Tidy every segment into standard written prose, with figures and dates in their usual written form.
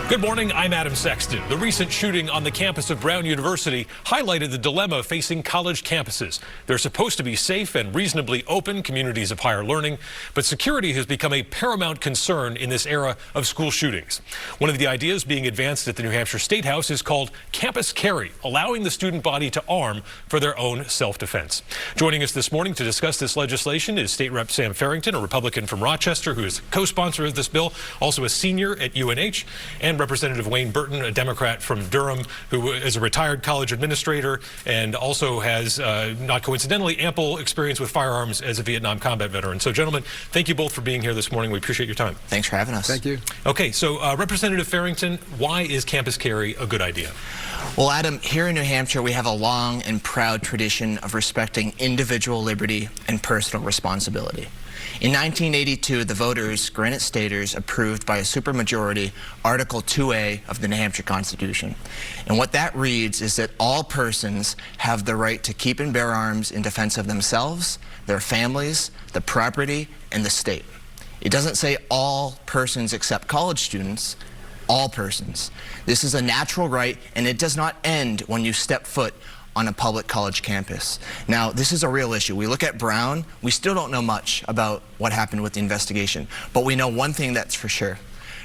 Good morning, I'm Adam Sexton. The recent shooting on the campus of Brown University highlighted the dilemma facing college campuses. They're supposed to be safe and reasonably open communities of higher learning, but security has become a paramount concern in this era of school shootings. One of the ideas being advanced at the New Hampshire State House is called Campus Carry, allowing the student body to arm for their own self-defense. Joining us this morning to discuss this legislation is State Rep Sam Farrington, a Republican from Rochester, who is co-sponsor of this bill, also a senior at UNH, and Representative Wayne Burton, a Democrat from Durham, who is a retired college administrator and also has, not coincidentally, ample experience with firearms as a Vietnam combat veteran. So, gentlemen, thank you both for being here this morning. We appreciate your time. Thanks for having us. Thank you. Okay, so Representative Farrington, why is Campus Carry a good idea? Well, Adam, here in New Hampshire, we have a long and proud tradition of respecting individual liberty and personal responsibility. In 1982, the voters, Granite Staters, approved by a supermajority Article 2A of the New Hampshire Constitution. And what that reads is that all persons have the right to keep and bear arms in defense of themselves, their families, the property, and the state. It doesn't say all persons except college students, all persons. This is a natural right, and it does not end when you step foot on a public college campus. Now, this is a real issue. We look at Brown, we still don't know much about what happened with the investigation, but we know one thing that's for sure.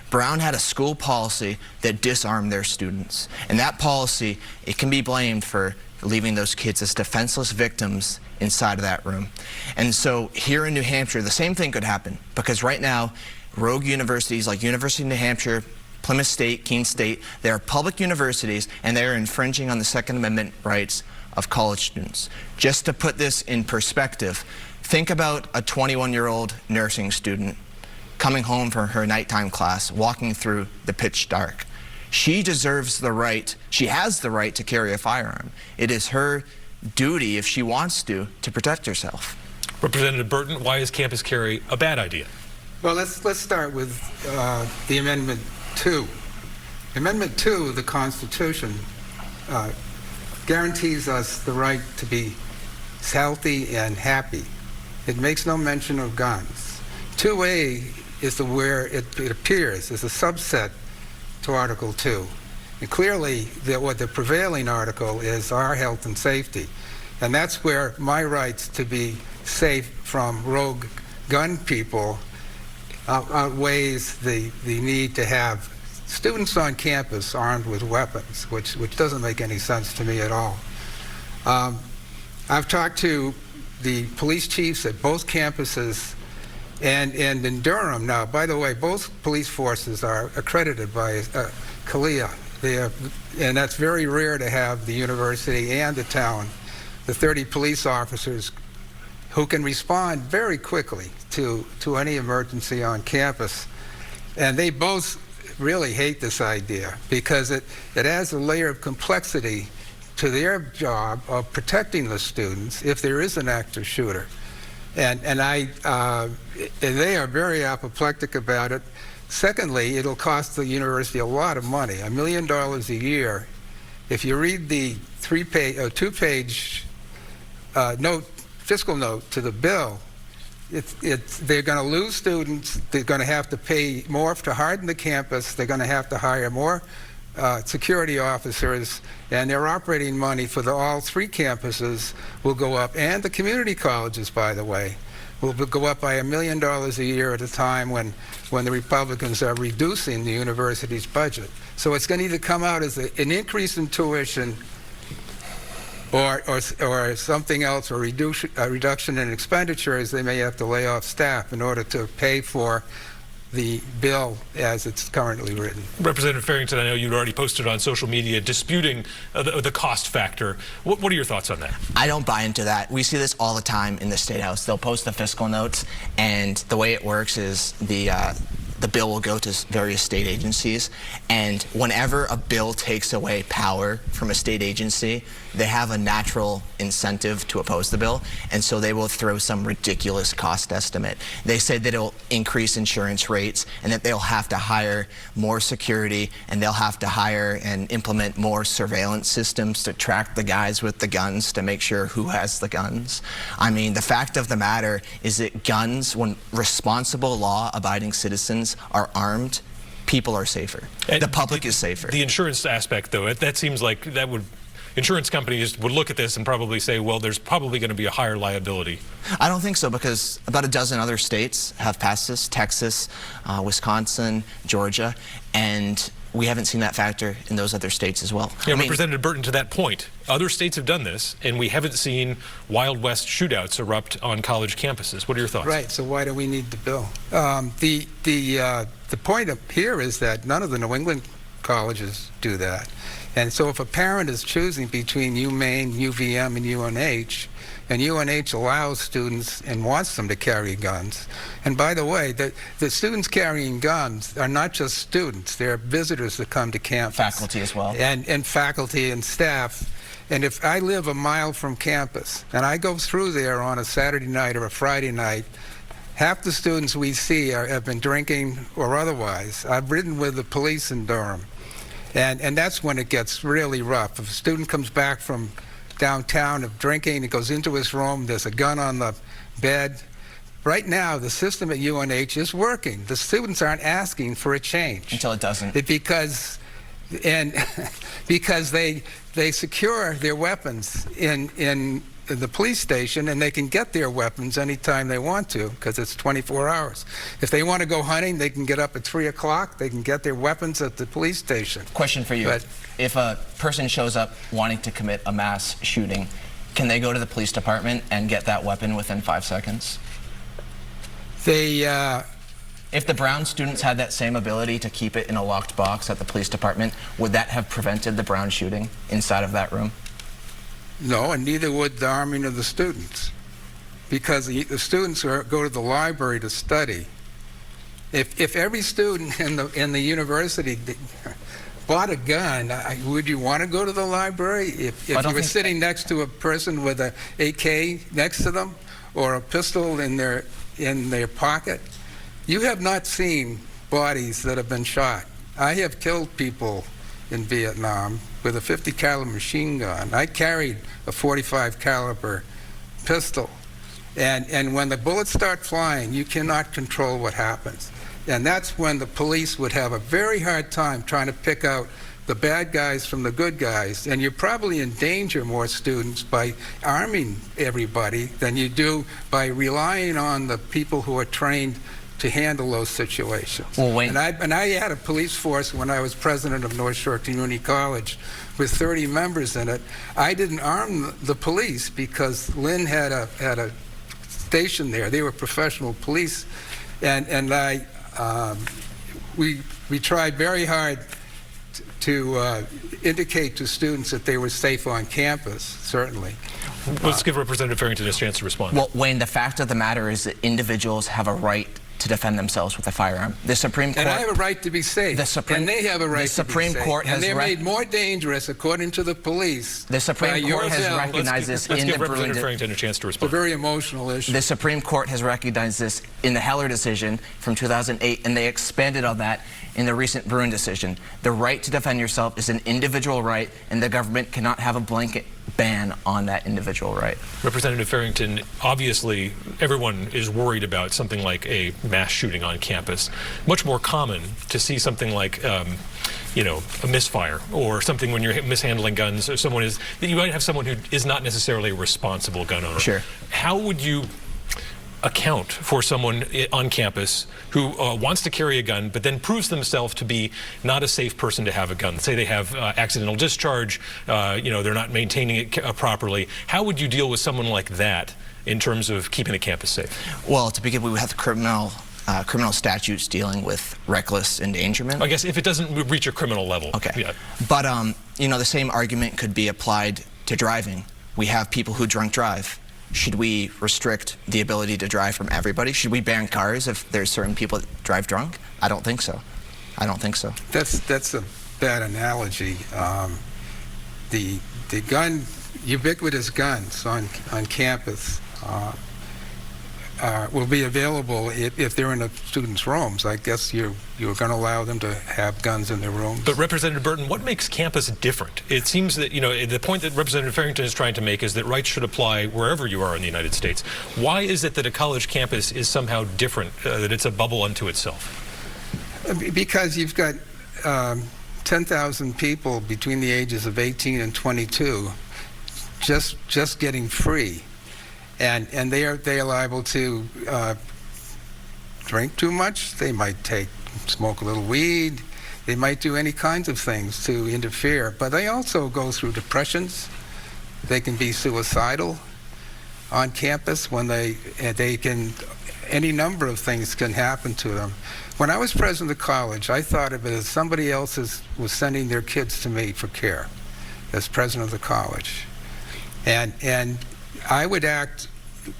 Brown had a school policy that disarmed their students, and that policy, it can be blamed for leaving those kids as defenseless victims inside of that room. And so here in New Hampshire, the same thing could happen, because right now, rogue universities like University of New Hampshire, Plymouth State, Keene State, they are public universities, and they are infringing on the Second Amendment rights of college students. Just to put this in perspective, think about a 21-year-old nursing student coming home from her nighttime class, walking through the pitch dark. She deserves the right, she has the right to carry a firearm. It is her duty, if she wants to protect herself. Representative Burton, why is Campus Carry a bad idea? Well, let's start with the Amendment 2. Amendment 2 of the Constitution guarantees us the right to be healthy and happy. It makes no mention of guns. 2A is where it appears as a subset to Article 2. And clearly, what the prevailing article is our health and safety. And that's where my rights to be safe from rogue gun people outweighs the need to have students on campus armed with weapons, which doesn't make any sense to me at all. I've talked to the police chiefs at both campuses and in Durham now. By the way, both police forces are accredited by CALEA. And that's very rare to have the university and the town, the 30 police officers who can respond very quickly to any emergency on campus. And they both really hate this idea because it adds a layer of complexity to their job of protecting the students if there is an active shooter. And they are very apoplectic about it. Secondly, it'll cost the university a lot of money, $1 million a year. If you read the two-page fiscal note to the bill, they're going to lose students. They're going to have to pay more to harden the campus. They're going to have to hire more security officers, and their operating money for all three campuses will go up, and the community colleges, by the way, will go up by $1 million a year at a time when the Republicans are reducing the university's budget. So it's going to either come out as an increase in tuition or something else, or a reduction in expenditures. They may have to lay off staff in order to pay for the bill as it's currently written. Representative Farrington, I know you'd already posted on social media disputing the cost factor. What are your thoughts on that? I don't buy into that. We see this all the time in the State House. They'll post the fiscal notes, and the way it works is the bill will go to various state agencies, and whenever a bill takes away power from a state agency, they have a natural incentive to oppose the bill, and so they will throw some ridiculous cost estimate. They say that it'll increase insurance rates and that they'll have to hire more security, and they'll have to hire and implement more surveillance systems to track the guys with the guns to make sure who has the guns. I mean, the fact of the matter is that guns, when responsible law-abiding citizens are armed, people are safer. And the public is safer. The insurance aspect, though, that seems like that would... Insurance companies would look at this and probably say, well, there's probably going to be a higher liability. I don't think so, because about a dozen other states have passed this, Texas, Wisconsin, Georgia, and we haven't seen that factor in those other states as well. Yeah, Representative Burton, to that point, other states have done this, and we haven't seen Wild West shootouts erupt on college campuses. What are your thoughts? Right, so why do we need the bill? The point up here is that none of the New England colleges do that. And so if a parent is choosing between UMaine, UVM, and UNH, and UNH allows students and wants them to carry guns, and by the way, the students carrying guns are not just students, they're visitors that come to campus. Faculty as well. And faculty and staff. And if I live a mile from campus, and I go through there on a Saturday night or a Friday night, half the students we see have been drinking or otherwise. I've ridden with the police in Durham. And that's when it gets really rough. If a student comes back from downtown of drinking, he goes into his room, there's a gun on the bed. Right now, the system at UNH is working. The students aren't asking for a change. Until it doesn't. Because they secure their weapons in the police station, and they can get their weapons anytime they want to, because it's 24 hours. If they want to go hunting, they can get up at 3 o'clock. They can get their weapons at the police station. Question for you. If a person shows up wanting to commit a mass shooting, can they go to the police department and get that weapon within 5 seconds? If the Brown students had that same ability to keep it in a locked box at the police department, would that have prevented the Brown shooting inside of that room? No, and neither would the arming of the students, because the students go to the library to study. If every student in the university bought a gun, would you want to go to the library? If you were sitting next to a person with an AK next to them, or a pistol in their pocket, you have not seen bodies that have been shot. I have killed people in Vietnam with a 50 caliber machine gun. I carried a 45 caliber pistol. And when the bullets start flying, you cannot control what happens. And that's when the police would have a very hard time trying to pick out the bad guys from the good guys. And you probably endanger more students by arming everybody than you do by relying on the people who are trained to handle those situations. Well, and I had a police force when I was president of North Shore Community College with 30 members in it. I didn't arm the police because Lynn had a station there. They were professional police, and we tried very hard to indicate to students that they were safe on campus, certainly. Let's give Representative Farrington a chance to respond. Well, Wayne, the fact of the matter is that individuals have a right to defend themselves with a firearm. The Supreme Court... And I have a right to be safe. And they have a right to be safe. The Supreme Court has... And they're made more dangerous, according to the police. The Supreme Court has recognized this in the... Let's give Representative Farrington a chance to respond. It's a very emotional issue. The Supreme Court has recognized this in the Heller decision from 2008, and they expanded on that in the recent Bruin decision. The right to defend yourself is an individual right, and the government cannot have a blanket ban on that individual right. Representative Farrington, obviously everyone is worried about something like a mass shooting on campus. Much more common to see something like you know, a misfire or something when you're mishandling guns, or someone is, that you might have someone who is not necessarily a responsible gun owner. Sure. How would you account for someone on campus who wants to carry a gun but then proves themselves to be not a safe person to have a gun? Say they have accidental discharge, you know, they're not maintaining it properly. How would you deal with someone like that in terms of keeping the campus safe? Well, to begin, we would have the criminal statutes dealing with reckless endangerment. I guess if it doesn't reach a criminal level. Okay. Yeah. But, you know, the same argument could be applied to driving. We have people who drunk drive. Should we restrict the ability to drive from everybody? Should we ban cars if there's certain people that drive drunk? I don't think so. I don't think so. That's a bad analogy. The ubiquitous guns on campus will be available if they're in the students' rooms. I guess you're going to allow them to have guns in their rooms. But Representative Burton, what makes campus different? It seems that, you know, the point that Representative Farrington is trying to make is that rights should apply wherever you are in the United States. Why is it that a college campus is somehow different, that it's a bubble unto itself? Because you've got 10,000 people between the ages of 18 and 22 just getting free, and they are liable to drink too much. They might smoke a little weed. They might do any kinds of things to interfere. But they also go through depressions. They can be suicidal on campus when any number of things can happen to them. When I was president of the college, I thought of it as somebody else was sending their kids to me for care as president of the college. And I would act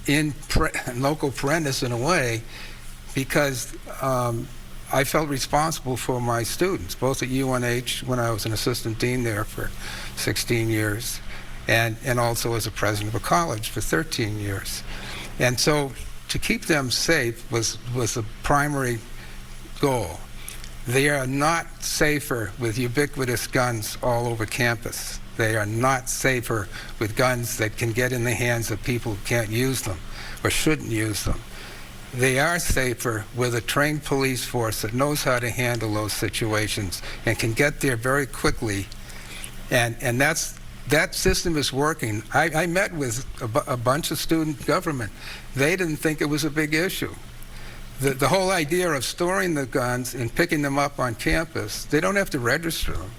in loco parentis in a way, because I felt responsible for my students, both at UNH when I was an assistant dean there for 16 years, and also as a president of a college for 13 years. And so to keep them safe was the primary goal. They are not safer with ubiquitous guns all over campus. They are not safer with guns that can get in the hands of people who can't use them or shouldn't use them. They are safer with a trained police force that knows how to handle those situations and can get there very quickly. And that system is working. I met with a bunch of student government. They didn't think it was a big issue. The whole idea of storing the guns and picking them up on campus, they don't have to register them.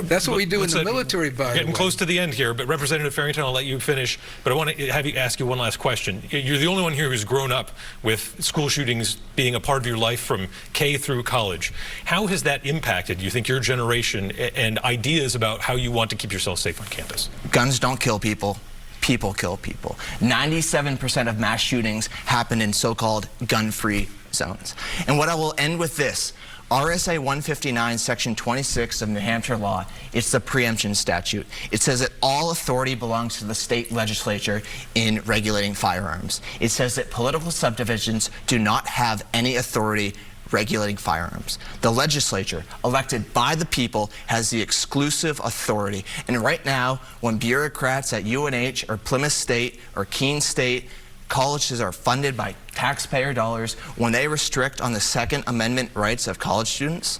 That's what we do in the military, by the way. Getting close to the end here, but Representative Farrington, I'll let you finish. But I want to ask you one last question. You're the only one here who's grown up with school shootings being a part of your life from K through college. How has that impacted, you think, your generation and ideas about how you want to keep yourself safe on campus? Guns don't kill people. People kill people. 97% of mass shootings happen in so-called gun-free zones. And what I will end with this, RSA 159, Section 26 of New Hampshire law, it's the preemption statute. It says that all authority belongs to the state legislature in regulating firearms. It says that political subdivisions do not have any authority regulating firearms. The legislature, elected by the people, has the exclusive authority. And right now, when bureaucrats at UNH or Plymouth State or Keene State, colleges are funded by taxpayer dollars, when they restrict on the Second Amendment rights of college students,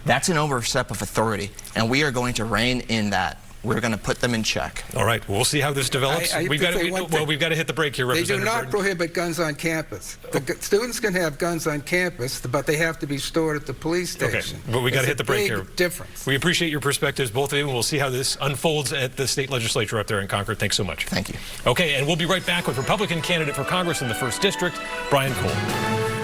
that's an overstep of authority, and we are going to rein in that. We're going to put them in check. All right, we'll see how this develops. We've got to hit the break here, Representative. They do not prohibit guns on campus. The students can have guns on campus, but they have to be stored at the police station. Okay, but we got to hit the break here. Difference. We appreciate your perspectives, both of you, and we'll see how this unfolds at the state legislature up there in Concord. Thanks so much. Thank you. Okay, and we'll be right back with Republican candidate for Congress in the 1st District, Brian Cole.